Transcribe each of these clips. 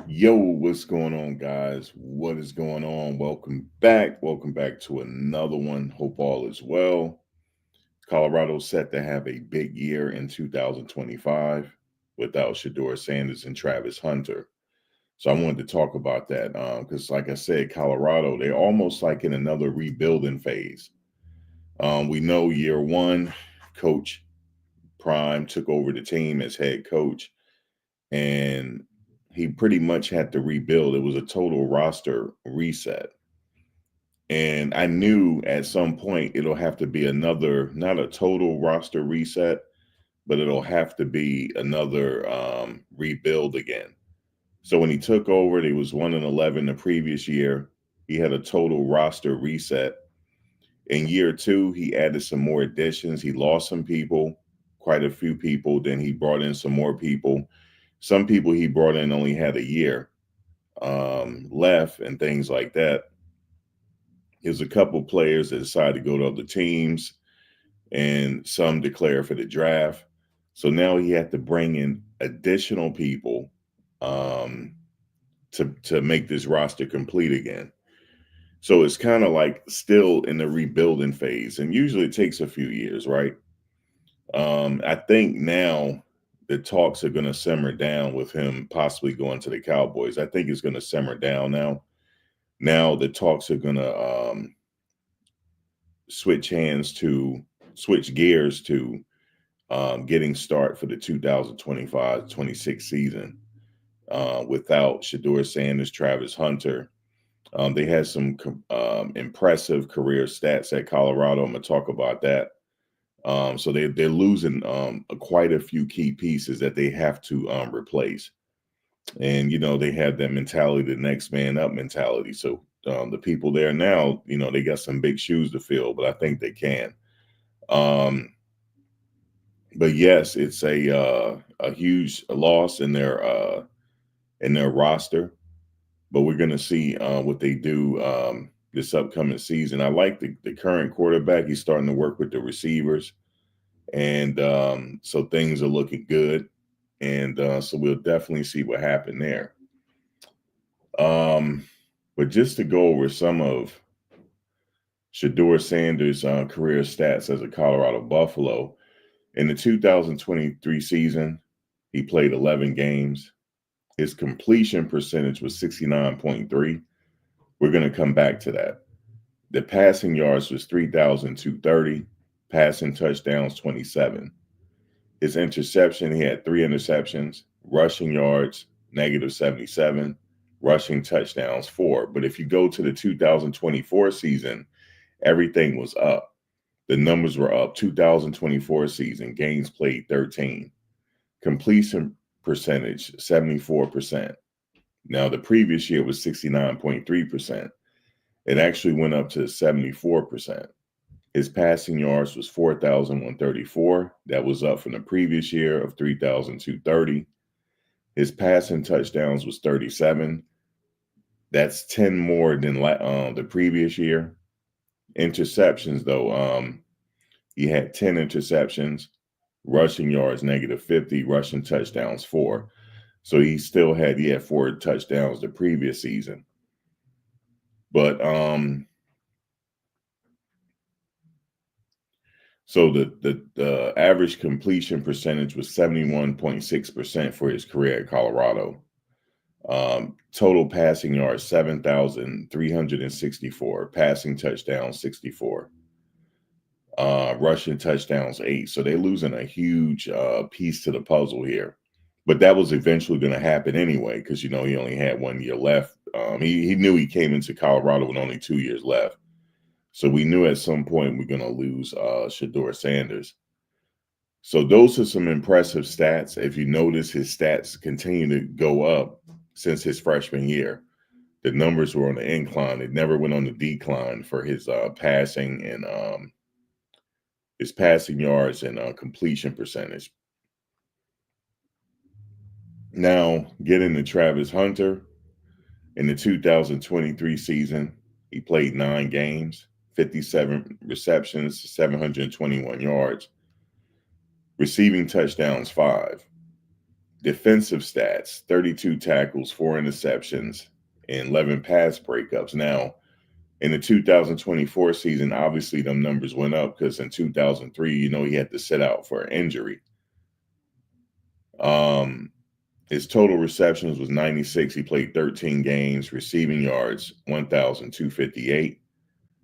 Yo, what's going on, guys? What is going on? Welcome back. Welcome back to another one. Hope all is well. Colorado's set to have a big year in 2025 without Shedeur Sanders and Travis Hunter. So I wanted to talk about that because, like I said, Colorado, they're almost like in another rebuilding phase. We know year one, Coach Prime took over the team as head coach, and he pretty much had to rebuild. It was a total roster reset. And I knew at some point it'll have to be another, not a total roster reset, but it'll have to be another rebuild again. So when he took over, he was 1-11 the previous year. He had a total roster reset. In year two, he added some more additions. He lost some people, quite a few people. Then he brought in some more people. Some people he brought in only had a year left and things like that. There's a couple players that decided to go to other teams, and some declare for the draft. So now he had to bring in additional people um, to make this roster complete again. So it's kind of like still in the rebuilding phase, and usually it takes a few years, right? I think now the talks are going to simmer down with him possibly going to the Cowboys. I think it's going to simmer down now. Now the talks are going to switch hands to switch gears to getting start for the 2025-26 season without Shedeur Sanders, Travis Hunter. They had some impressive career stats at Colorado. I'm going to talk about that. So they're losing quite a few key pieces that they have to replace. And, they have that mentality, the next man up mentality. So the people there now, they got some big shoes to fill, but I think they can. But yes, it's a huge loss in their roster. But we're going to see what they do this upcoming season. I like the current quarterback. He's starting to work with the receivers, and so things are looking good. And so we'll definitely see what happened there. But just to go over some of Shedeur Sanders' career stats as a Colorado Buffalo, in the 2023 season, he played 11 games. His completion percentage was 69.3. We're going to come back to that. The passing yards was 3,230. Passing touchdowns, 27. His interception, he had 3 interceptions. Rushing yards, -77. Rushing touchdowns, 4. But if you go to the 2024 season, everything was up. The numbers were up. 2024 season, games played, 13. Completion percentage, 74%. Now, the previous year was 69.3%. It actually went up to 74%. His passing yards was 4,134. That was up from the previous year of 3,230. His passing touchdowns was 37. That's 10 more than the previous year. Interceptions, though, he had 10 interceptions. Rushing yards, -50. Rushing touchdowns, 4. So he had 4 touchdowns the previous season. But so the average completion percentage was 71.6% for his career at Colorado. Total passing yards 7,364. Passing touchdowns 64. Rushing touchdowns 8. So they're losing a huge piece to the puzzle here. But that was eventually going to happen anyway, because he only had 1 year left. He knew he came into Colorado with only 2 years left. So we knew at some point we're going to lose Shedeur Sanders. So those are some impressive stats. If you notice, his stats continue to go up since his freshman year. The numbers were on the incline. It never went on the decline for his passing and his passing yards and completion percentage. Now, getting to Travis Hunter, in the 2023 season, he played 9 games, 57 receptions, 721 yards, receiving touchdowns 5. Defensive stats: 32 tackles, 4 interceptions, and 11 pass breakups. Now, in the 2024 season, obviously them numbers went up because in 2003, he had to sit out for an injury. His total receptions was 96. He played 13 games. Receiving yards 1,258.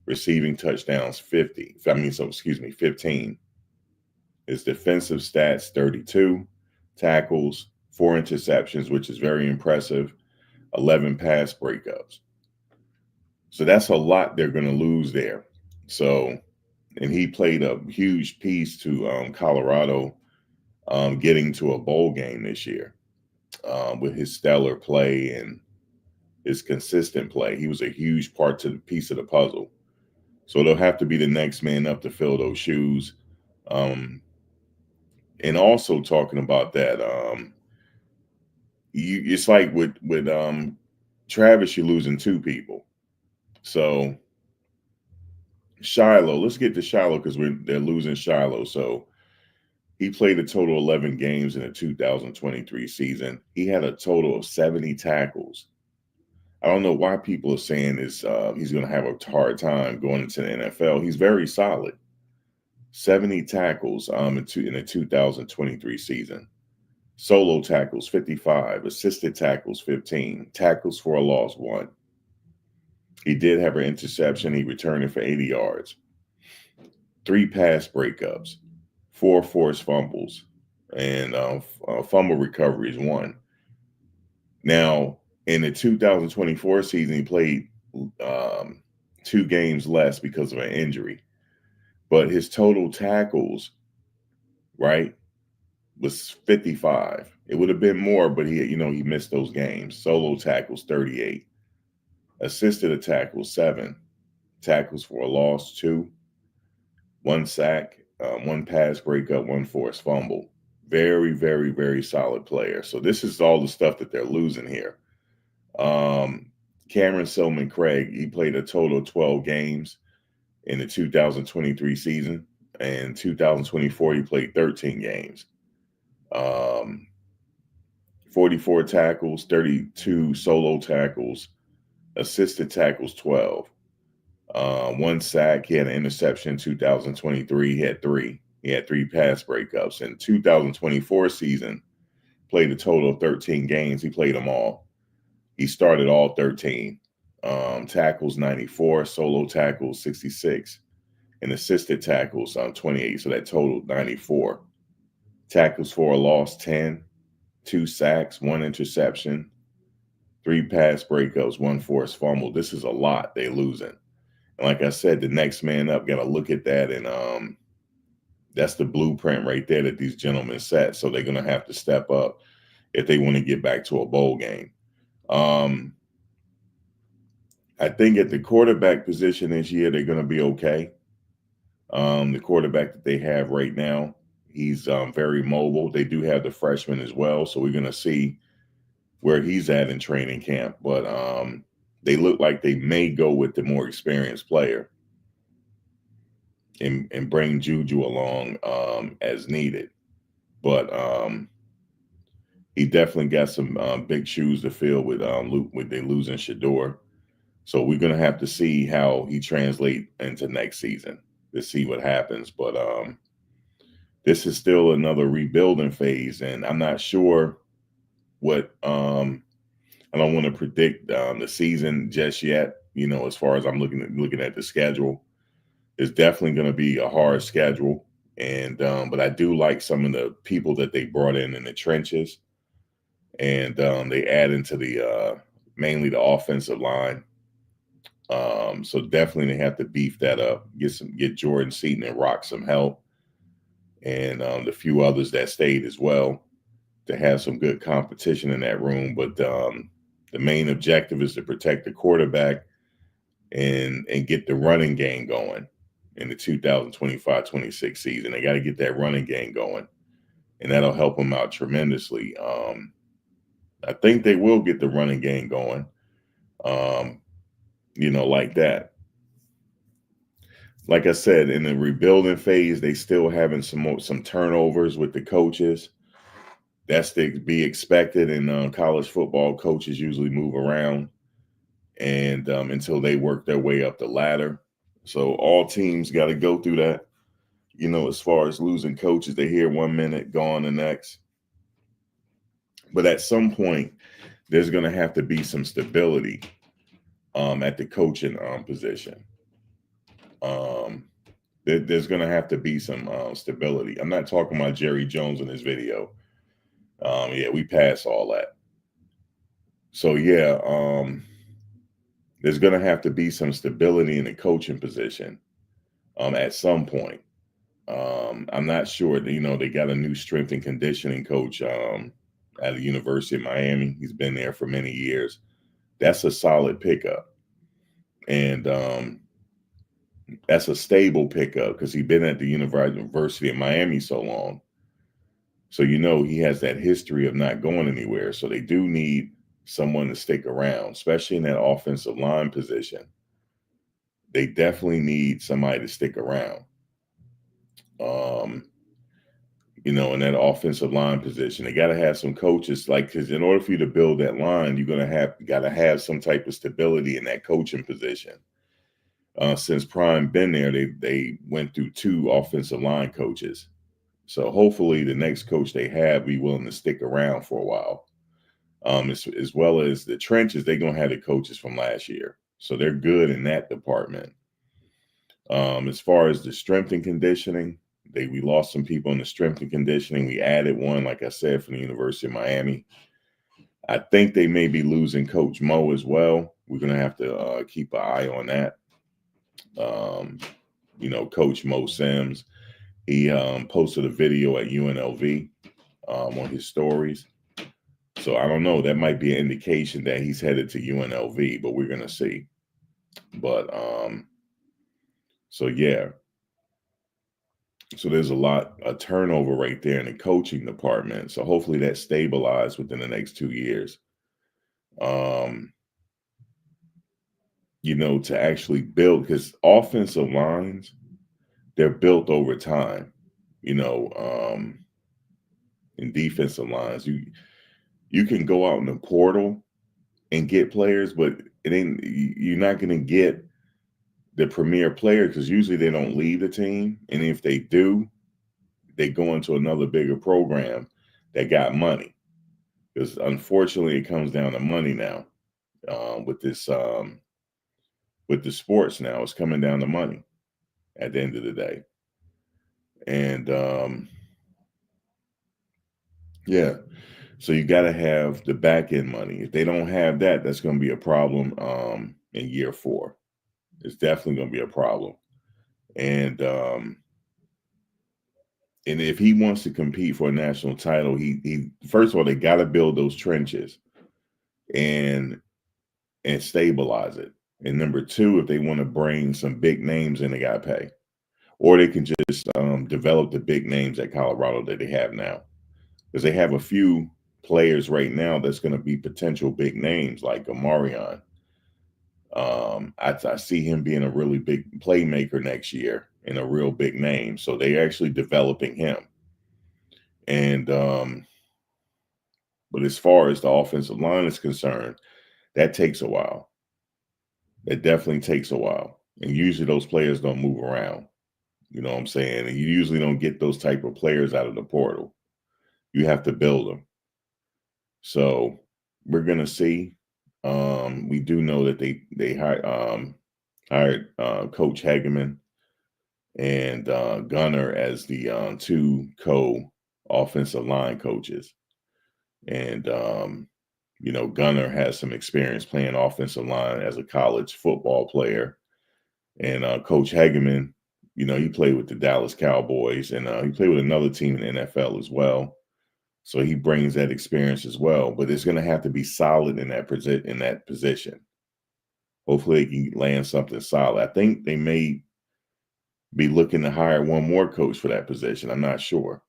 Receiving touchdowns 15. His defensive stats: 32 tackles, 4 interceptions, which is very impressive, 11 pass breakups. So that's a lot they're going to lose there. So, and he played a huge piece to Colorado getting to a bowl game this year with his stellar play and his consistent play. He was a huge part to the piece of the puzzle. So they'll have to be the next man up to fill those shoes. And also talking about that, it's like with Travis, you're losing 2 people. So Shiloh, let's get to Shiloh because they're losing Shiloh. So he played a total of 11 games in the 2023 season. He had a total of 70 tackles. I don't know why people are saying this. He's going to have a hard time going into the NFL. He's very solid. 70 tackles in the 2023 season. Solo tackles 55, assisted tackles 15, tackles for a loss 1. He did have an interception. He returned it for 80 yards. 3 pass breakups, 4 forced fumbles, and fumble recoveries 1. Now, in the 2024 season, he played 2 games less because of an injury. But his total tackles, right, was 55. It would have been more, but he missed those games. Solo tackles 38, assisted tackles 7, tackles for a loss 2, 1 sack, 1 pass breakup, 1 forced fumble. Very, very, very solid player. So this is all the stuff that they're losing here. Cameron Silman Craig, he played a total of 12 games in the 2023 season. And 2024, he played 13 games. 44 tackles, 32 solo tackles, assisted tackles 12. 1 sack. He had an interception in 2023. He had 3. He had 3 pass breakups. In 2024 season, played a total of 13 games. He played them all. He started all 13. Tackles 94, solo tackles 66, and assisted tackles 28. So that totaled 94. Tackles for a loss 10, 2 sacks, 1 interception, 3 pass breakups, 1 forced fumble. This is a lot they losing. And like I said, the next man up got to look at that, and that's the blueprint right there that these gentlemen set. So they're going to have to step up if they want to get back to a bowl game. I think at the quarterback position this year, they're going to be okay. The quarterback that they have right now, he's very mobile. They do have the freshman as well. So we're going to see where he's at in training camp. But they look like they may go with the more experienced player and bring Juju along as needed. But he definitely got some big shoes to fill with they losing Shedeur. So we're going to have to see how he translates into next season to see what happens. But this is still another rebuilding phase, and I'm not sure what I don't want to predict the season just yet. As far as I'm looking at the schedule, it's definitely going to be a hard schedule. And but I do like some of the people that they brought in the trenches, and they add into the mainly the offensive line. So definitely they have to beef that up, get Jordan Seaton and Rock some help, and the few others that stayed as well to have some good competition in that room. But the main objective is to protect the quarterback and get the running game going in the 2025-26 season. They got to get that running game going, and that'll help them out tremendously. I think they will get the running game going, like that. Like I said, in the rebuilding phase, they still having some turnovers with the coaches. That's to be expected in college football. Coaches usually move around and until they work their way up the ladder. So all teams got to go through that. As far as losing coaches, they're here 1 minute, gone the next. But at some point, there's going to have to be some stability at the coaching position. Um, there's going to have to be some stability. I'm not talking about Jerry Jones in this video. Yeah, we passed all that. So yeah, there's going to have to be some stability in the coaching position at some point. I'm not sure. They got a new strength and conditioning coach at the University of Miami. He's been there for many years. That's a solid pickup, and that's a stable pickup because he's been at the University of Miami so long. So he has that history of not going anywhere. So they do need someone to stick around, especially in that offensive line position. They definitely need somebody to stick around. In that offensive line position, they got to have some coaches, because in order for you to build that line, got to have some type of stability in that coaching position. Since Prime been there, they went through 2 offensive line coaches. So hopefully the next coach they have be willing to stick around for a while. As well as the trenches, they're gonna have the coaches from last year, so they're good in that department. As far as the strength and conditioning, we lost some people in the strength and conditioning. We added one, like I said, from the University of Miami. I think they may be losing Coach Mo as well. We're gonna have to keep an eye on that. Coach Mo Sims, he posted a video at UNLV on his stories. So I don't know. That might be an indication that he's headed to UNLV, but we're gonna see. But so yeah. So there's a turnover right there in the coaching department. So hopefully that stabilizes within the next 2 years. To actually build, because offensive lines, they're built over time. In defensive lines, you can go out in the portal and get players, but you're not going to get the premier player because usually they don't leave the team, and if they do, they go into another bigger program that got money. Because unfortunately, it comes down to money now. With the sports now, it's coming down to money at the end of the day, and yeah. So you got to have the back end money. If they don't have that, that's going to be a problem in year 4. It's definitely going to be a problem. And if he wants to compete for a national title, he first of all, they got to build those trenches and stabilize it. And number 2, if they want to bring some big names in, they got to pay, or they can just develop the big names at Colorado that they have now, because they have a few players right now that's going to be potential big names like Omarion. I see him being a really big playmaker next year and a real big name. So they're actually developing him. And but as far as the offensive line is concerned, that takes a while. That definitely takes a while. And usually those players don't move around. You know what I'm saying? And you usually don't get those type of players out of the portal. You have to build them. So we're gonna see. We do know that they hired Coach Hageman and Gunner as the 2 co-offensive line coaches. And Gunner has some experience playing offensive line as a college football player. And Coach Hageman, he played with the Dallas Cowboys, and he played with another team in the NFL as well. So he brings that experience as well. But it's going to have to be solid in that position. Hopefully, they can land something solid. I think they may be looking to hire one more coach for that position. I'm not sure,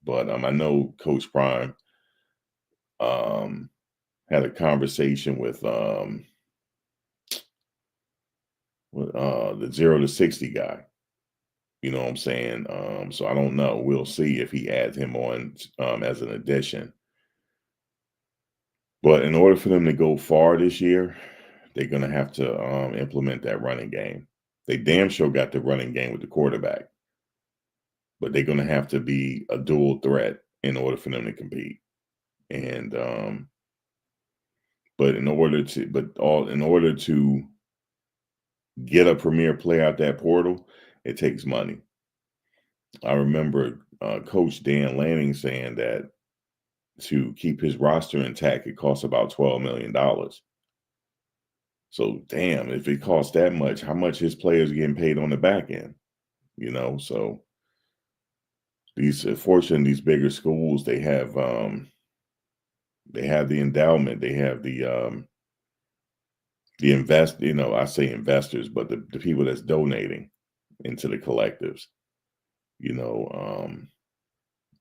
but I know Coach Prime had a conversation with the 0 to 60 guy, You know what I'm saying? So I don't know. We'll see if he adds him on as an addition. But in order for them to go far this year, they're going to have to implement that running game. They damn sure got the running game with the quarterback, but they're going to have to be a dual threat in order for them to compete. And but in order to get a premier player out that portal, it takes money. I remember Coach Dan Lanning saying that to keep his roster intact, it costs about $12 million. So damn, if it costs that much, how much his players getting paid on the back end? You know, so fortunately these bigger schools, they have the endowment, they have the invest, I say investors, but the people that's donating into the collectives, you know,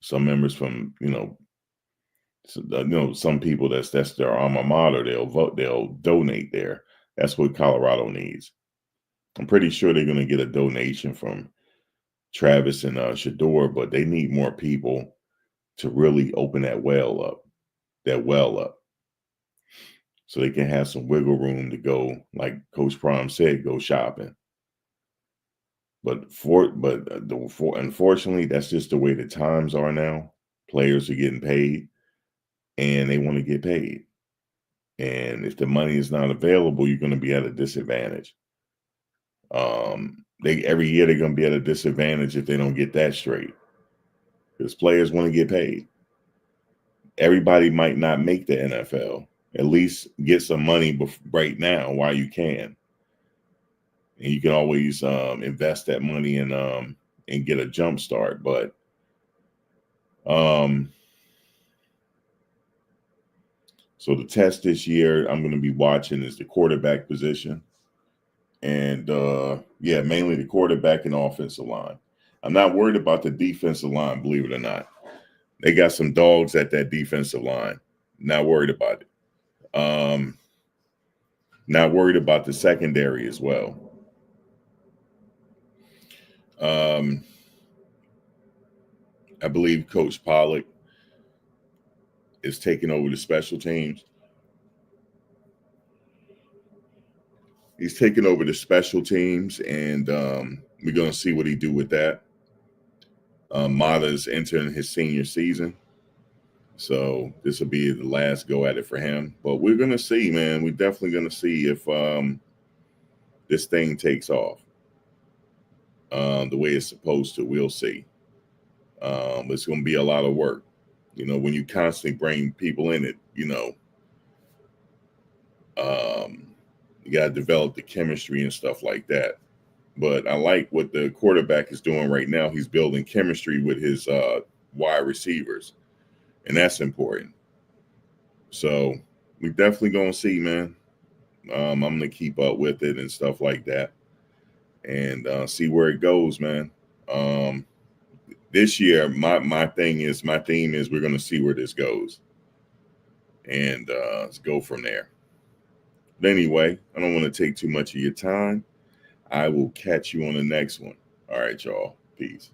some members from, some people that's their alma mater, they'll donate there. That's what Colorado needs. I'm pretty sure they're going to get a donation from Travis and Shedeur, but they need more people to really open that well up, so they can have some wiggle room to go, like Coach Prime said, go shopping. Unfortunately, that's just the way the times are now. Players are getting paid, and they want to get paid. And if the money is not available, you're going to be at a disadvantage. They every year they're going to be at a disadvantage if they don't get that straight, because players want to get paid. Everybody might not make the NFL. At least get some money right now while you can, and you can always invest that money and get a jump start. But so the test this year I'm going to be watching is the quarterback position, and mainly the quarterback and offensive line. I'm not worried about the defensive line, believe it or not. They got some dogs at that defensive line. Not worried about it. Not worried about the secondary as well. I believe Coach Pollock is taking over the special teams. He's taking over the special teams, and we're going to see what he do with that. Mata is entering his senior season, so this will be the last go at it for him. But we're going to see, man. We're definitely going to see if this thing takes off the way it's supposed to. We'll see. It's going to be a lot of work. When you constantly bring people in it, you got to develop the chemistry and stuff like that. But I like what the quarterback is doing right now. He's building chemistry with his wide receivers, and that's important. So we definitely going to see, man. I'm going to keep up with it and stuff like that, and see where it goes, man. This year, my theme is we're going to see where this goes, and let's go from there. But anyway, I don't want to take too much of your time. I will catch you on the next one. All right, y'all. Peace.